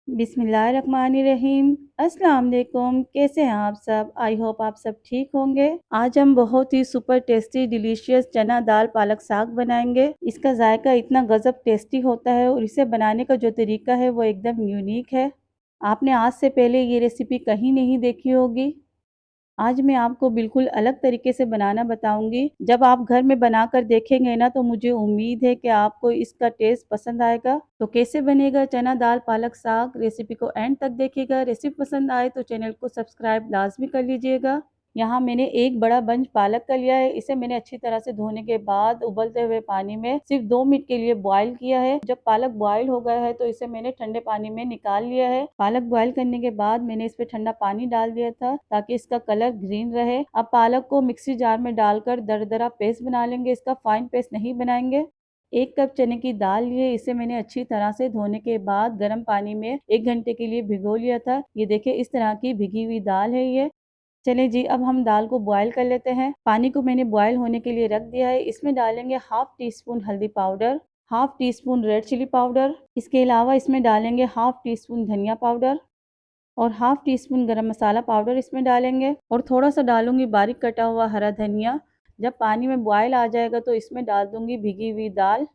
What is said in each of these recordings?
बिस्मिल्लाहिर्रहमानिर्रहीम। अस्सलाम वालेकुम। कैसे हैं आप सब? आई होप आप सब ठीक होंगे। आज हम बहुत ही सुपर टेस्टी डिलीशियस चना दाल पालक साग बनाएंगे। इसका जायका इतना गजब टेस्टी होता है और इसे बनाने का जो तरीका है वो एकदम यूनिक है। आपने आज से पहले ये रेसिपी कहीं नहीं देखी होगी। आज मैं आपको बिल्कुल अलग तरीके से बनाना बताऊंगी। जब आप घर में बनाकर देखेंगे ना तो मुझे उम्मीद है कि आपको इसका टेस्ट पसंद आएगा। तो कैसे बनेगा चना दाल पालक साग, रेसिपी को एंड तक देखिएगा। रेसिपी पसंद आए तो चैनल को सब्सक्राइब लाजमी कर लीजिएगा। यहाँ मैंने एक बड़ा बंच पालक का लिया है। इसे मैंने अच्छी तरह से धोने के बाद उबलते हुए पानी में सिर्फ 2 मिनट के लिए बॉईल किया है। जब पालक बॉईल हो गया है तो इसे मैंने ठंडे पानी में निकाल लिया है। पालक बॉईल करने के बाद मैंने इस पे ठंडा पानी डाल दिया था ताकि इसका कलर ग्रीन रहे। अब पालक को मिक्सी जार में डालकर दरदरा पेस्ट बना लेंगे। इसका फाइन पेस्ट नहीं बनाएंगे। 1 कप चने की दाल लिए, इसे मैंने अच्छी तरह से धोने के बाद गर्म पानी में 1 घंटे के लिए भिगो लिया था। ये देखिए इस तरह की भिगी हुई दाल है ये। चलिए जी, अब हम दाल को बॉयल कर लेते हैं। पानी को मैंने बॉयल होने के लिए रख दिया है। इसमें डालेंगे हाफ टी स्पून हल्दी powder, half teaspoon red chilli powder. इसके अलावा इसमें डालेंगे हाफ टी स्पून धनिया पाउडर और half teaspoon garam masala powder इसमें डालेंगे और थोड़ा सा डालूंगी बारीक कटा हुआ हरा धनिया। जब पानी में बॉयल आ जाएगा तो इसमें डाल दूंगी भिगी हुई दाल।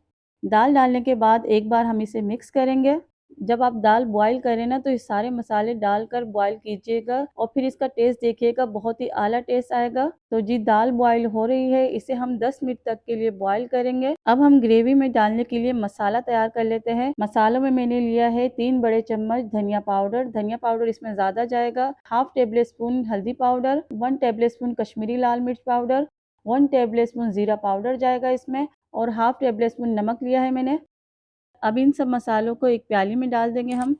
दाल डालने के बाद एक बार हम इसे मिक्स करेंगे। जब आप दाल बॉईल करें ना तो ये सारे मसाले डालकर बॉईल कीजिएगा और फिर इसका टेस्ट देखिएगा, बहुत ही आला टेस्ट आएगा। तो जी दाल बॉईल हो रही है, इसे हम 10 मिनट तक के लिए बॉईल करेंगे। अब हम ग्रेवी में डालने के लिए मसाला तैयार कर लेते हैं। मसालों में मैंने लिया है 3 बड़े चम्मच धनिया पाउडर। धनिया पाउडर इसमें ज्यादा जाएगा। हाफ टेबल स्पून हल्दी पाउडर, 1 टेबल स्पून कश्मीरी लाल मिर्च पाउडर, 1 टेबल स्पून जीरा पाउडर जाएगा इसमें और हाफ टेबल स्पून नमक लिया है मैंने। अब इन सब मसालों को एक प्याली में डाल देंगे हम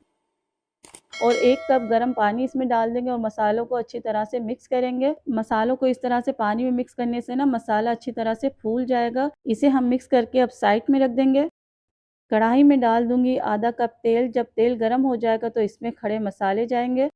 और 1 कप गर्म पानी इसमें डाल देंगे और मसालों को अच्छी तरह से मिक्स करेंगे। मसालों को इस तरह से पानी में मिक्स करने से ना मसाला अच्छी तरह से फूल जाएगा। इसे हम मिक्स करके अब साइड में रख देंगे। कढ़ाई में डाल दूंगी आधा कप तेल। जब तेल गर्म हो जाएगा तो इसमें खड़े मसाले जाएंगे।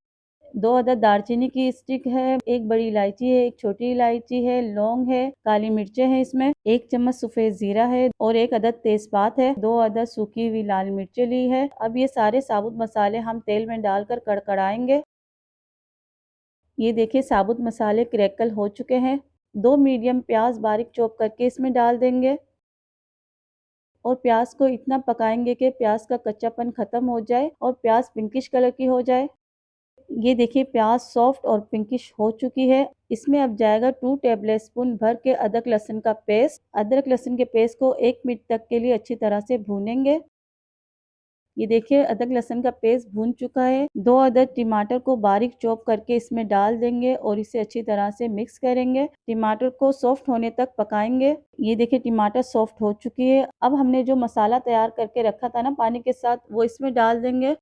2 अदद दालचीनी की स्टिक है, 1 बड़ी इलायची है, 1 छोटी इलायची है, लौंग है, काली मिर्चें हैं इसमें, 1 चम्मच सफ़ेद जीरा है और 1 अदद तेजपात है, 2 अदद सूखी हुई लाल मिर्चें ली है। अब ये सारे साबुत मसाले हम तेल में डालकर कड़कड़ाएंगे। ये देखिए साबुत मसाले क्रैकल हो चुके हैं। 2 मीडियम प्याज बारीक चॉप करके इसमें डाल देंगे और प्याज को इतना पकाएंगे कि प्याज का कच्चापन खत्म हो जाए और प्याज पिंकिश कलर की हो जाए। ये देखिए प्याज सॉफ्ट और पिंकिश हो चुकी है। इसमें अब जाएगा 2 टेबल स्पून भर के अदरक लहसुन का पेस्ट। अदरक लहसुन के पेस्ट को 1 मिनट तक के लिए अच्छी तरह से भूनेंगे। ये देखिए अदरक लहसुन का पेस्ट भून चुका है। 2 अदद टमाटर को बारीक चॉप करके इसमें डाल देंगे और इसे अच्छी तरह से मिक्स करेंगे। टमाटर को सॉफ्ट होने तक पकाएंगे। ये देखिए टमाटर सॉफ्ट हो चुकी है। अब हमने जो मसाला तैयार करके रखा था ना पानी के साथ, वो इसमें डाल देंगे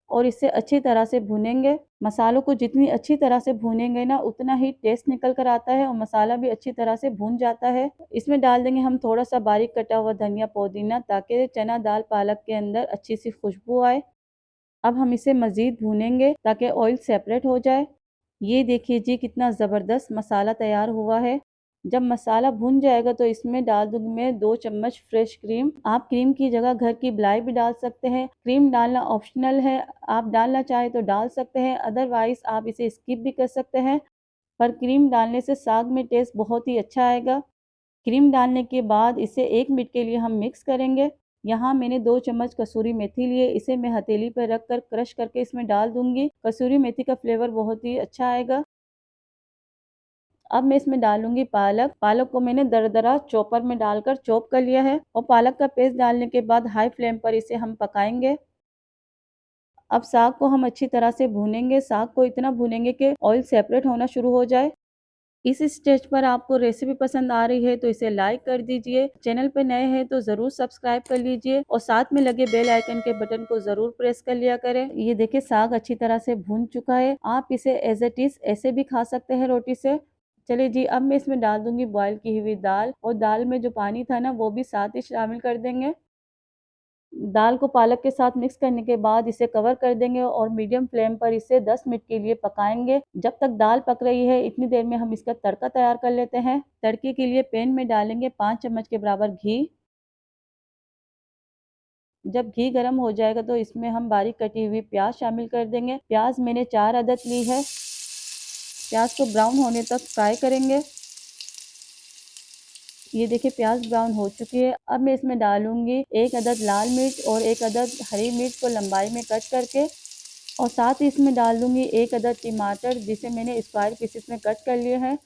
और इसे अच्छी तरह से भूनेंगे। मसालों को जितनी अच्छी तरह से भूनेंगे ना उतना ही टेस्ट निकल कर आता है और मसाला भी अच्छी तरह से भून जाता है। इसमें डाल देंगे हम थोड़ा सा बारीक कटा हुआ धनिया पुदीना ताकि चना दाल पालक के अंदर अच्छी सी खुशबू आए। अब हम इसे मज़ीद भूनेंगे ताकि ऑयल सेपरेट हो जाए। ये देखिए जी कितना ज़बरदस्त मसाला तैयार हुआ है। जब मसाला भुन जाएगा तो इसमें डाल दूंगी मैं 2 चम्मच फ्रेश क्रीम। आप क्रीम की जगह घर की मलाई भी डाल सकते हैं। क्रीम डालना ऑप्शनल है, आप डालना चाहे तो डाल सकते हैं, अदरवाइज आप इसे स्किप भी कर सकते हैं। पर क्रीम डालने से साग में टेस्ट बहुत ही अच्छा आएगा। क्रीम डालने के बाद इसे 1 मिनट के लिए हम मिक्स करेंगे। यहाँ मैंने 2 चम्मच कसूरी मेथी लिए, इसे मैं हथेली पर रख कर क्रश करके इसमें डाल दूंगी। कसूरी मेथी का फ्लेवर बहुत ही अच्छा आएगा। अब मैं इसमें डालूंगी पालक। पालक को मैंने दरदरा चॉपर में डालकर चॉप कर लिया है और पालक का पेस्ट डालने के बाद हाई फ्लेम पर इसे हम पकाएंगे। अब साग को हम अच्छी तरह से भूनेंगे। साग को इतना भूनेंगे कि ऑयल सेपरेट होना शुरू हो जाए। इस स्टेज पर आपको रेसिपी पसंद आ रही है तो इसे लाइक कर दीजिए। चैनल पर नए हैं तो जरूर सब्सक्राइब कर लीजिए और साथ में लगे बेल आइकन के बटन को जरूर प्रेस कर लिया करें। ये देखिए साग अच्छी तरह से भून चुका है। आप इसे एज इट इज ऐसे भी खा सकते हैं रोटी से। चलिए जी, अब मैं इसमें डाल दूंगी बॉईल की हुई दाल और दाल में जो पानी था ना वो भी साथ ही शामिल कर देंगे। दाल को पालक के साथ मिक्स करने के बाद इसे कवर कर देंगे और मीडियम फ्लेम पर इसे 10 मिनट के लिए पकाएंगे। जब तक दाल पक रही है इतनी देर में हम इसका तड़का तैयार कर लेते हैं। तड़के के लिए पैन में डालेंगे 5 चम्मच के बराबर घी जब घी गर्म हो जाएगा तो इसमें हम बारीक कटी हुई प्याज शामिल कर देंगे। प्याज मैंने 4 अदद ली है। प्याज को ब्राउन होने तक फ्राई करेंगे। ये देखिए प्याज ब्राउन हो चुकी है। अब मैं इसमें डालूंगी 1 अदद लाल मिर्च और 1 अदद हरी मिर्च को लंबाई में कट करके, और साथ ही इसमें डाल दूंगी 1 अदद टमाटर जिसे मैंने स्क्वायर पीसेस में कट कर लिए हैं।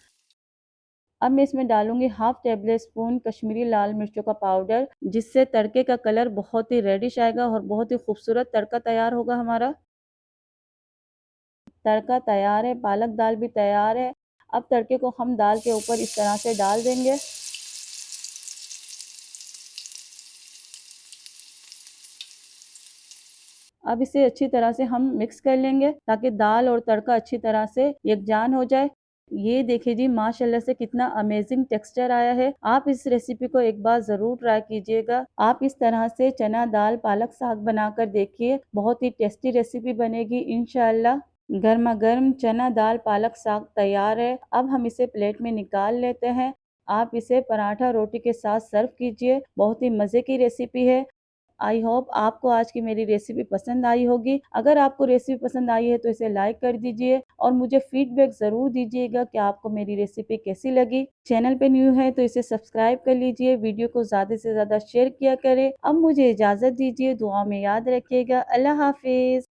अब मैं इसमें डालूंगी हाफ टेबल स्पून कश्मीरी लाल मिर्चों का पाउडर, जिससे तड़के का कलर बहुत ही रेडिश आएगा और बहुत ही खूबसूरत तड़का तैयार होगा हमारा। तड़का तैयार है, पालक दाल भी तैयार है। अब तड़के को हम दाल के ऊपर इस तरह से डाल देंगे। अब इसे अच्छी तरह से हम मिक्स कर लेंगे ताकि दाल और तड़का अच्छी तरह से यकजान हो जाए। ये देखिए जी माशाल्लाह से कितना अमेजिंग टेक्सचर आया है। आप इस रेसिपी को एक बार ज़रूर ट्राई कीजिएगा। आप इस तरह से चना दाल पालक साग बनाकर देखिए, बहुत ही टेस्टी रेसिपी बनेगी इंशाअल्लाह। गर्मा गर्म चना दाल पालक साग तैयार है। अब हम इसे प्लेट में निकाल लेते हैं। आप इसे पराठा रोटी के साथ सर्व कीजिए। बहुत ही मज़े की रेसिपी है। आई होप आपको आज की मेरी रेसिपी पसंद आई होगी। अगर आपको रेसिपी पसंद आई है तो इसे लाइक कर दीजिए और मुझे फीडबैक ज़रूर दीजिएगा कि आपको मेरी रेसिपी कैसी लगी। चैनल पे न्यू है तो इसे सब्सक्राइब कर लीजिए, वीडियो को ज़्यादा से ज़्यादा शेयर किया करें। अब मुझे इजाज़त दीजिए, दुआ में याद रखिएगा। अल्लाह हाफिज़।